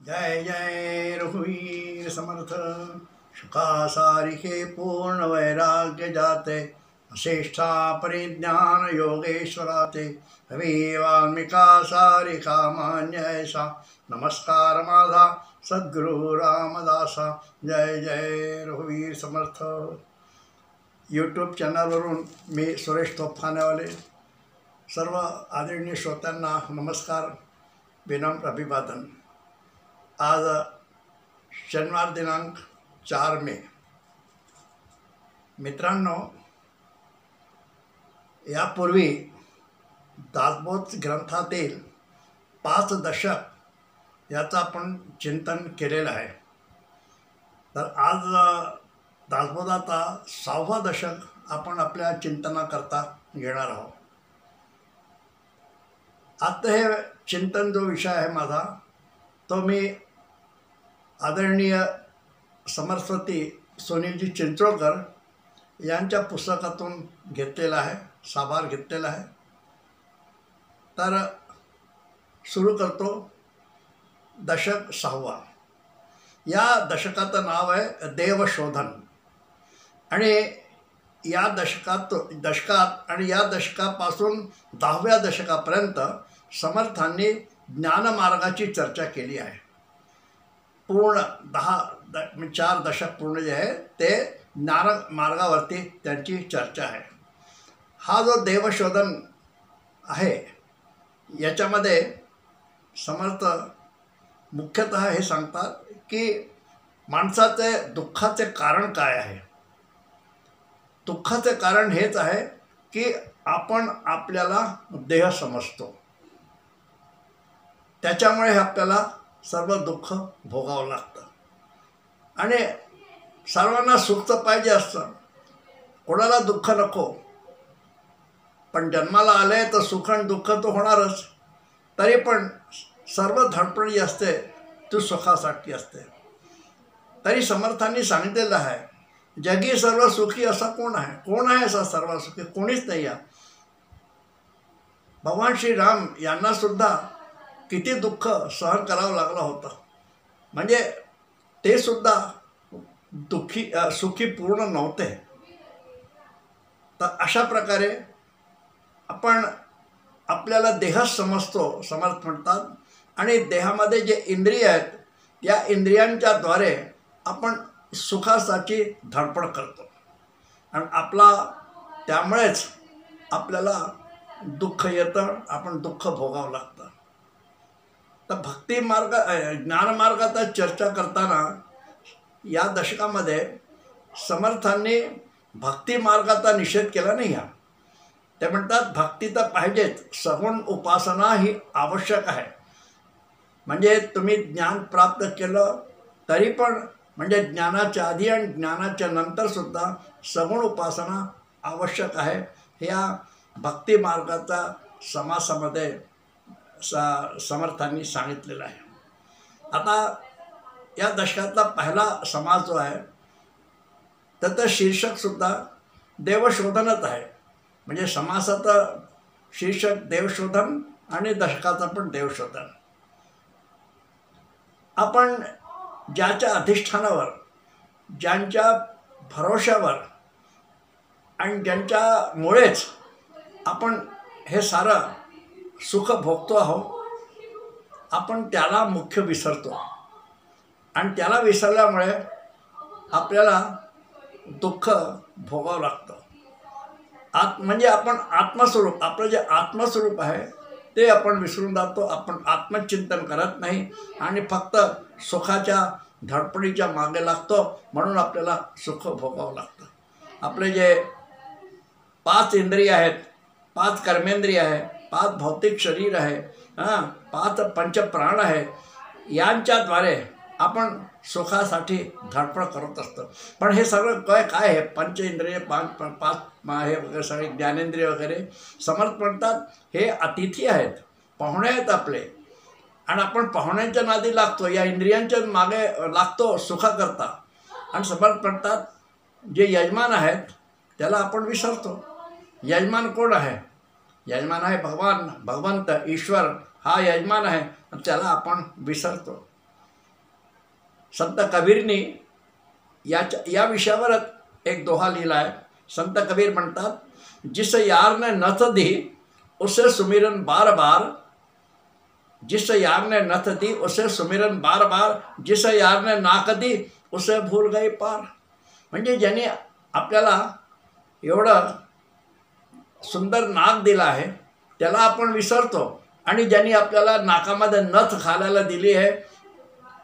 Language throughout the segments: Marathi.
जय जय रघुवीर समर्थ। शुका सारिखे पूर्ण वैराग्य जाते, अशेष्ठा परिज्ञान योगेश्वराते। हवी वाल्मिका सारिका मान्य ऐसा, नमस्कार माझा सद्गुरु रामदासा। जय जय रघुवीर समर्थ। यूट्यूब चॅनलवरून मी सुरेश तोफखानेवाले सर्व आदरणीय श्रोत्यांना नमस्कार, विनम्र अभिवादन। आज शनिवार दिनांक 4 मे। मित्रांनो, यापूर्वी दासबोध ग्रंथातील 5 दशक याचं आपण चिंतन केलेलं आहे। तर आज दासबोधाचा 6वा दशक आपण आपल्या चिंतनाकरता घेणार आहोत। आता हे चिंतन जो विषय आहे माझा, तो मी आदरणीय समरस्वती सुनीलजी चिंचोळकर यांच्या पुस्तकातून घेतलेला आहे, साभार घेतलेला आहे। तर सुरू करतो। दशक 6वा। या दशकाचं नाव आहे देवशोधन। आणि या दशकात आणि या दशकापासून 10व्या दशकापर्यंत समर्थांनी ज्ञानमार्गाची चर्चा केली आहे। पूर्ण 4 दशक पूर्ण जे आहे ते ज्ञानमार्गावरती त्यांची चर्चा आहे। हा जो देवशोधन आहे याच्यामध्ये समर्थ मुख्यतः हे सांगतात की माणसाचे दुःखाचे कारण काय आहे। दुःखाचे कारण हेच आहे की आपण आपल्याला देह समजतो, त्याच्यामुळे आपल्याला सर्व दुःख भोगावं लागतं। आणि सर्वांना सुख तर पाहिजे असतं, कोणाला दुःख नको। पण जन्माला आले तर सुख आणि दुःख तर होणारच। तरी पण सर्व धडपड जी असते ती सुखासाठी असते। तरी समर्थांनी सांगितलेलं आहे, जगी सर्व सुखी असा कोण आहे? कोण आहे असा सर्व सुखी? कोणीच नाही आहे। भगवान श्रीराम यांना सुद्धा किती दुःख सहन करावं लागलं होतं, म्हणजे ते सुद्धा सुखी पूर्ण नव्हते। तर अशा प्रकारे आपण आपल्याला देहच समजतो, समर्थ म्हणतात। आणि देहामध्ये जे इंद्रिय आहेत, या इंद्रियांच्याद्वारे आपण सुखासाठी धडपड करतो आणि त्यामुळेच आपल्याला दुःख येतं, आपण दुःख भोगावं लागतं। तर ज्ञानमार्गाचा चर्चा करताना या दशकामध्ये समर्थांनी भक्ती मार्गाचा निषेध केला नाही आहे। ते म्हणतात भक्ती तर पाहिजेच, सगुण उपासना ही आवश्यक आहे। म्हणजे तुम्ही ज्ञान प्राप्त केलं तरी पण, म्हणजे ज्ञानाच्या आधी आणि ज्ञानाच्या नंतरसुद्धा सगुण उपासना आवश्यक आहे। ह्या भक्ती मार्गाचा समासामध्ये समर्थांनी सांगितलेलं आहे। आता या दशकातला पहिला समास जो आहे त्याचं शीर्षकसुद्धा देवशोधनच आहे। म्हणजे समासाचं शीर्षक देवशोधन आणि दशकाचं पण देवशोधन। आपण ज्याच्या अधिष्ठानावर, ज्यांच्या भरोश्यावर आणि ज्यांच्यामुळेच आपण हे सारं सुख भोगतो आहोत, आपण त्याला मुख्य विसरतो। आणि त्याला विसरल्यामुळे आपल्याला दुःख भोगावं लागतं। म्हणजे आपण आत्मस्वरूप, आपलं जे आत्मस्वरूप आहे ते आपण विसरून जातो। आपण आत्मचिंतन करत नाही आणि फक्त सुखाच्या धडपडीच्या मागे लागतो, म्हणून आपल्याला सुख भोगावं लागतं। आपले जे 5 इंद्रिय आहेत, 5 कर्मेंद्रिय आहे, 5 भौतिक शरीर आहे, 5 पंचप्राण आहे, यांच्याद्वारे आपण सुखासाठी धडपड करत असतो। पण हे सगळं काय आहे? पंच इंद्रिय, 5 हे वगैरे सगळे ज्ञानेंद्रिय वगैरे समर्थ म्हणतात हे अतिथी आहेत, पाहुणे आहेत आपले। आणि आपण पाहुण्यांच्या नादी लागतो, या इंद्रियांच्या मागे लागतो सुखाकरता। आणि समर्थ म्हणतात जे यजमान आहेत त्याला आपण विसरतो। यजमान कोण आहे? यजमान आहे भगवान, भगवंत, ईश्वर हा यजमान आहे, त्याला आपण विसरतो। संत कबीरनी या विषयावरच एक दोहा लिहिला आहे. संत कबीर म्हणतात, जिस यार ने नथ दी उसे सुमिरन बार बार, जिस यार ने नथ दी उसे सुमिरन बार बार, जिस यार ने नाक दी उसे भूल गई पार. म्हणजे ज्याने आपल्याला एवढं सुंदर नाक दिलं आहे त्याला आपण विसरतो, आणि ज्यांनी आपल्याला नाकामध्ये नथ घालायला दिली आहे,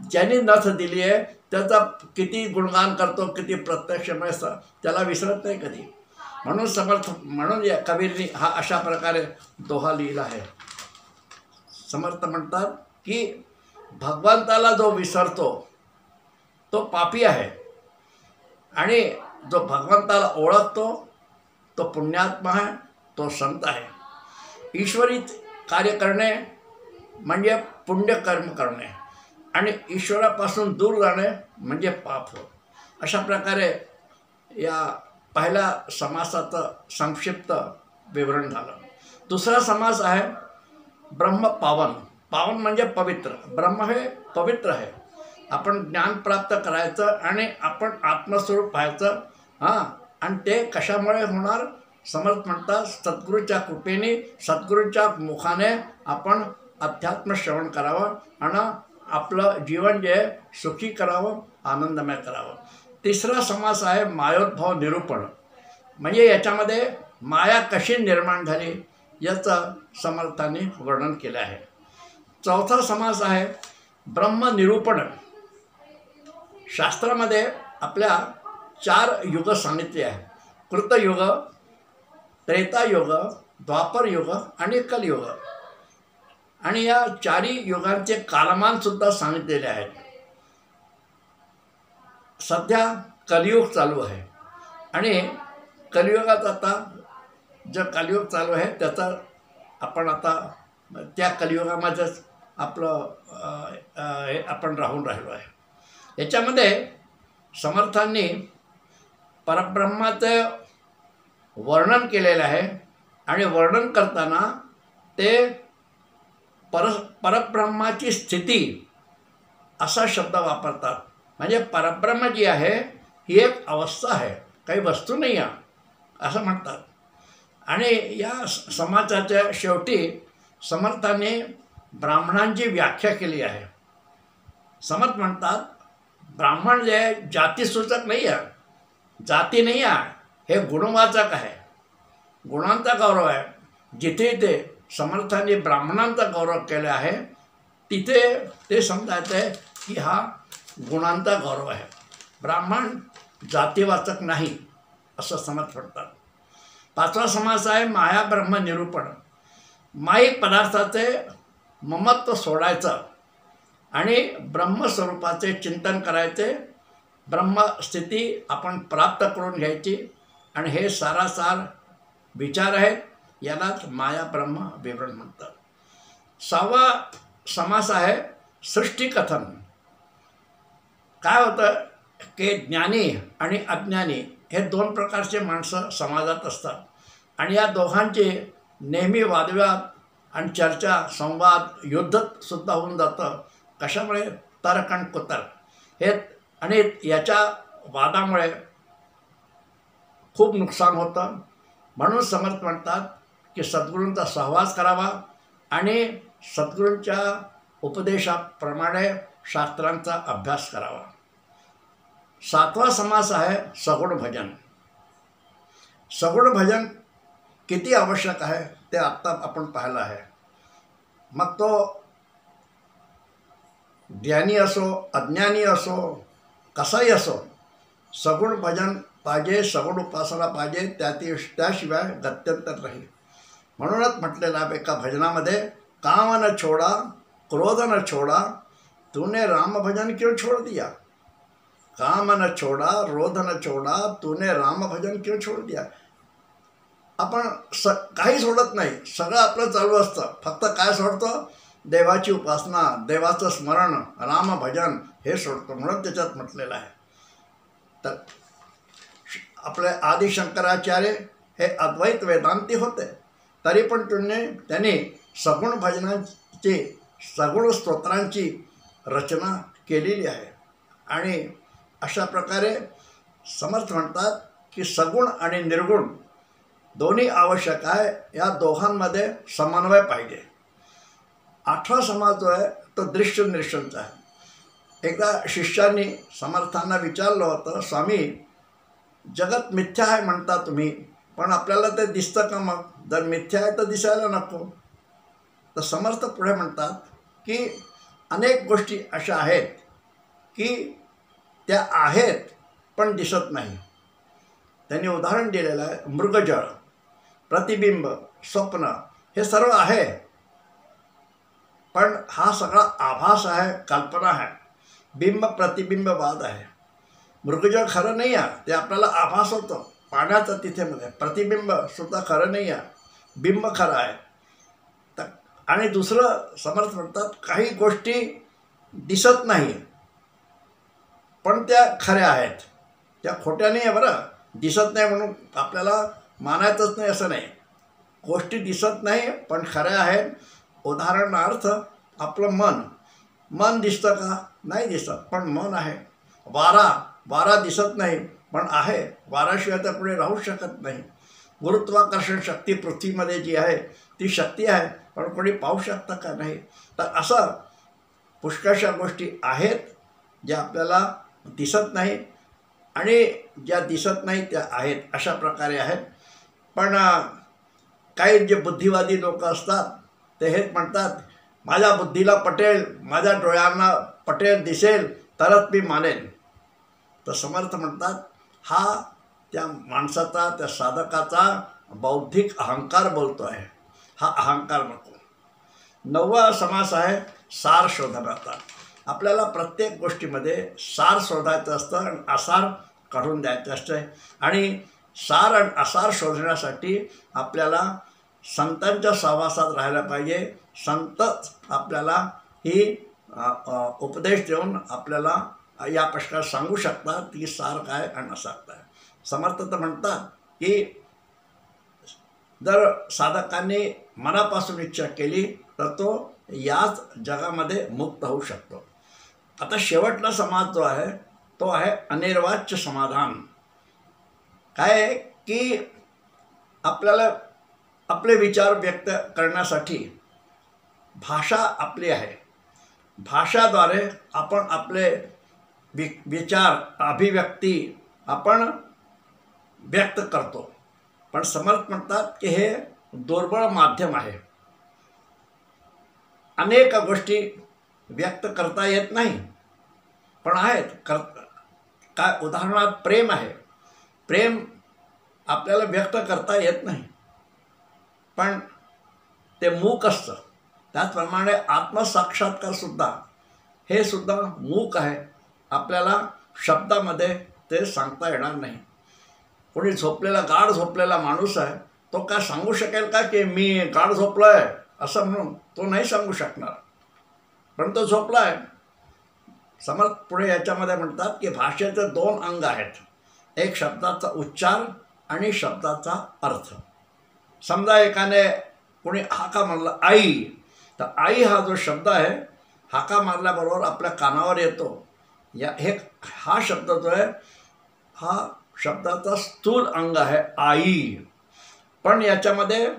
ज्यांनी नथ दिली आहे त्याचा किती गुणगान करतो, किती प्रत्यक्षमय त्याला विसरत नाही कधी. म्हणून या कबीरनी हा अशा प्रकारे दोहा लिहिला आहे. समर्थ म्हणतात की भगवंताला जो विसरतो तो पापी आहे, आणि जो भगवंताला ओळखतो तो पुण्यात्मा आहे, तो संत आहे. ईश्वरी कार्य करणे म्हणजे पुण्यकर्म करणे, आणि ईश्वरापासून दूर जाणे म्हणजे पाप होय. अशा प्रकारे या पहिल्या समासाचं संक्षिप्त विवरण झालं. दुसरा समास आहे ब्रह्म पावन. पावन म्हणजे पवित्र. ब्रह्म हे पवित्र आहे. आपण ज्ञान प्राप्त करायचं आणि आपण आत्मस्वरूप पाहायचं. आणि ते कशामुळे होणार? समर्थ म्हणतात, सद्गुरूच्या कृपेने, सद्गुरूच्या मुखाने आपण अध्यात्म श्रवण करावं आणि आपलं जीवन जे सुखी करावं, आनंदमय करावं. तिसरा समास आहे मायोद्भव निरूपण. म्हणजे याच्यामध्ये माया कशी निर्माण झाली याचं समर्थाने वर्णन केलं आहे. चौथा समास आहे ब्रह्मनिरूपण. शास्त्रामध्ये आपल्या 4 युग सांगितले आहे. कृतयुग, त्रेतायुग, द्वापरयुग आणि कलियुग. आणि या 4 युगांचे कालमानसुद्धा सांगितलेले आहेत. सध्या कलियुग चालू आहे, आणि कलियुगात आता जे कलियुग चालू आहे त्याचा आपण आता त्या कलियुगामध्येच आपलं आपण राहून राहिलो आहे. याच्यामध्ये समर्थांनी परब्रह्माचं वर्णन केलेलं आहे, आणि वर्णन करताना ते परब्रह्माची स्थिती असा शब्द वापरतात. म्हणजे परब्रह्म जी आहे ही एक अवस्था आहे, काही वस्तू नाही आहे असं म्हणतात. आणि या समाजाच्या शेवटी समर्थांनी ब्राह्मणांची व्याख्या केली आहे. समर्थ म्हणतात ब्राह्मण जे जातीसूचक नाही आहे, जाती नाही आहे, हे गुणवाचक आहे, गुणांचा गौरव आहे. जिथे ते समर्थांनी ब्राह्मणांचा गौरव केला आहे तिथे ते समजायचं आहे की हा गुणांचा गौरव आहे. ब्राह्मण जातीवाचक नाही असं समर्थ म्हणतात. पाचवा समास आहे माया ब्रह्म निरूपण. माईक पदार्थाचे ममत्व सोडायचं आणि ब्रह्मस्वरूपाचे चिंतन करायचे, ब्रह्मस्थिती आपण प्राप्त करून घ्यायची, आणि हे सारासार विचार आहेत. यालाच माया ब्रह्म विवरण म्हणतात. 6वा समास आहे सृष्टिकथन. काय होतं की ज्ञानी आणि अज्ञानी हे 2 प्रकारचे माणसं समाजात असतात, आणि या दोघांचे नेहमी वादविवाद आणि चर्चा, संवाद, युद्धसुद्धा होऊन जातं. कशामुळे? तर्क आणि कुतर्क हे, आणि याच्या वादामुळे खूप नुकसान होतं. म्हणून समर्थ म्हणतात की सद्गुरूंचा सहवास करावा आणि सद्गुरूंच्या उपदेशाप्रमाणे शास्त्रांचा अभ्यास करावा. 7वा समास आहे सगुण भजन. सगुण भजन किती आवश्यक आहे ते आत्ता आपण पाहिलं आहे. मग तो ज्ञानी असो, अज्ञानी असो, कसाही असो, सगुण भजन पाहिजे, सगुण उपासना पाहिजे. त्याशिवाय गत्यंतर नाही. म्हणूनच म्हटलेलं आहे एका भजनामध्ये, काम न छोड़ा, क्रोध न छोड़ा, तूने राम भजन क्यों छोड़ दिया. काम न छोड़ा, क्रोध न छोड़ा, तूने राम भजन क्यों छोड़ दिया. आपण काही सोडत नाही, सगळं आपलं चालू असतं. फक्त काय सोडतो? देवाची उपासना, देवाचं स्मरण, राम भजन हे सोडतो. म्हणून त्याच्यात म्हटलेलं आहे. तर आपले आदि शंकराचार्य हे अद्वैत वेदांती होते, तरी पण त्यांनी सगुण भजनांची, सगुण स्तोत्रांची रचना केलेली आहे. आणि अशा प्रकारे समर्थ म्हणतात की सगुण आणि निर्गुण दोन्ही आवश्यक आहे, या दोघांमध्ये समन्वय पाहिजे. 8वा समाज जो आहे तो दृश्य निरीक्षणचा आहे. एकदा शिष्यांनी समर्थांना विचारलं होतं, स्वामी जगत मिथ्या आहे म्हणता तुम्ही, पण आपल्याला ते दिसतं का? मग जर मिथ्या आहे तर दिसायला नको. तर समर्थ पुढे म्हणतात की अनेक गोष्टी अशा आहेत की त्या आहेत पण दिसत नाही. त्यांनी उदाहरण दिलेलं आहे, मृगजळ, प्रतिबिंब, स्वप्न हे सर्व आहे, पण हा सगळा आभास आहे, कल्पना आहे, बिंब प्रतिबिंब वाद आहे. मृगजळ खरं नाही आहे, ते आपल्याला आभास होतं पाण्याचं तिथेमध्ये. प्रतिबिंब सुद्धा खरं नाही आहे, बिंब खरं आहे. तर आणि दुसरं समर्थ म्हणतात काही गोष्टी दिसत नाही पण त्या खऱ्या आहेत, त्या खोट्या नाही आहे. बरं, दिसत नाही म्हणून आपल्याला मानायचंच नाही असं नाही. गोष्टी दिसत नाही पण खऱ्या आहेत. उदाहरणार्थ आपलं मन दिसतं का? नाही दिसत, पण मन आहे. वारा दिसत नाही पण आहे, वाराशिवाय तर पुढे राहू शकत नाही. गुरुत्वाकर्षण शक्ती पृथ्वीमध्ये जी आहे ती शक्ती आहे, पण कोणी पाहू शकतं का? नाही. तर असं पुष्कळशा गोष्टी आहेत ज्या आपल्याला दिसत नाही आणि ज्या दिसत नाही त्या आहेत, अशा प्रकारे आहेत. पण काही जे बुद्धिवादी लोक असतात ते हेच म्हणतात, माझ्या बुद्धीला पटेल, माझ्या डोळ्यांना पटेल, दिसेल तरच मी मानेन. तर समर्थ म्हणतात हा त्या माणसाचा, त्या साधकाचा बौद्धिक अहंकार बोलतो आहे. हा अहंकार नको. 9वा समास आहे सार शोधनाचा. आपल्याला प्रत्येक गोष्टीमध्ये सार शोधायचं असतं आणि आसार काढून द्यायचं असतं. आणि सार आणि आसार शोधण्यासाठी आपल्याला संतांच्या सहवासात राहायला पाहिजे. संतच आपल्याला ही उपदेश देऊन आपल्याला या प्रश्नात सांगू शकतात की सार काय आणि आसार काय. समर्थ तर म्हणतात की जर साधकांनी मनापासून इच्छा केली तर तो याच जगामध्ये मुक्त होऊ शकतो. आता शेवटला समाज जो आहे तो आहे अनिर्वाच्य समाधान. काय आहे की आपल्याला आपले विचार व्यक्त करण्यासाठी भाषा आपली आहे. भाषाद्वारे आपण आपले विचार, अभिव्यक्ती आपण व्यक्त करतो. पण समर्थ म्हणतात की हे दुर्बळ माध्यम आहे. अनेक गोष्टी व्यक्त करता येत नाही पण आहेत. काय उदाहरणार्थ प्रेम आहे. प्रेम आपल्याला व्यक्त करता येत नाही पण ते मूक असतं. त्याचप्रमाणे आत्मसाक्षात्कारसुद्धा हे सुद्धा मूक आहे. आपल्याला शब्दामध्ये ते सांगता येणार नाही. कोणी गाढ झोपलेला माणूस आहे, तो काय सांगू शकेल का की मी गाढ झोपलो आहे असं म्हणून? तो नाही सांगू शकणार, पण तो झोपला आहे. समर्थ पुढे याच्यामध्ये म्हणतात की भाषेचे 2 अंग आहेत, एक शब्दाचा उच्चार आणि शब्दाचा अर्थ. समजा एकाने कोणी हाका मारला आई, तर आई हा जो शब्द आहे हाका मारल्याबरोबर आपल्या कानावर येतो. हा शब्द जो आहे हा शब्दाचा स्थूल अंग आहे आई. पण याच्यामध्ये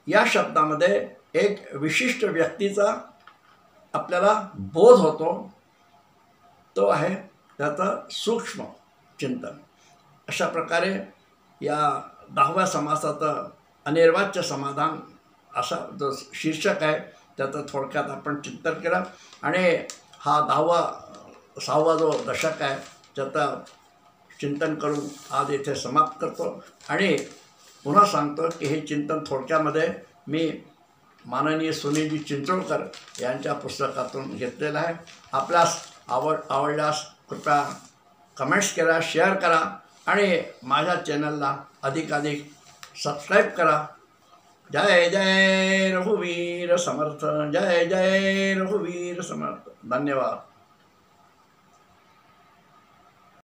या शब्दामध्ये एक विशिष्ट व्यक्तीचा आपल्याला बोध होतो, तो आहे त्याचं सूक्ष्म चिंतन. अशा प्रकारे या 10व्या समासाचं अनिर्वाच्य समाधान असा जो शीर्षक आहे त्याचं थोडक्यात आपण चिंतन केलं. आणि हा 6वा जो दशक आहे त्याचं चिंतन करून आज इथे समाप्त करतो. आणि पुन्हा सांगतो की हे चिंतन थोडक्यामध्ये मी माननीय सुनीलजी चिंचोळकर यांच्या पुस्तकातून घेतलेलं आहे. आपल्यास आवडल्यास कृपया कमेंट्स करा, शेअर करा आणि माझ्या चॅनलला अधिकाधिक सबस्क्राईब करा. जय जय रघुवीर समर्थ, जय जय रघुवीर समर्थ. धन्यवाद.